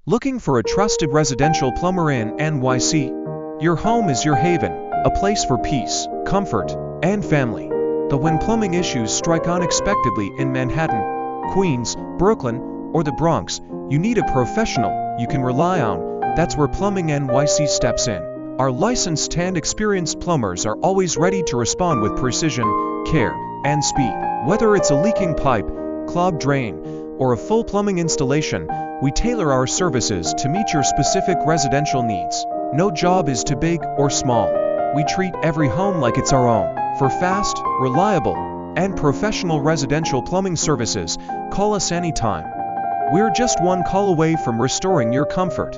Looking for a trusted residential plumber in NYC? Your home is your haven, a place for peace, comfort, and family. But when plumbing issues strike unexpectedly in Manhattan, Queens, Brooklyn, or the Bronx, you need a professional you can rely on. That's where Plumbing NYC steps in. Our licensed and experienced plumbers are always ready to respond with precision, care, and speed. Whether it's a leaking pipe, clogged drain, or a full plumbing installation, we tailor our services to meet your specific residential needs. No job is too big or small. We treat every home like it's our own. For fast, reliable, and professional residential plumbing services, call us anytime. We're just one call away from restoring your comfort.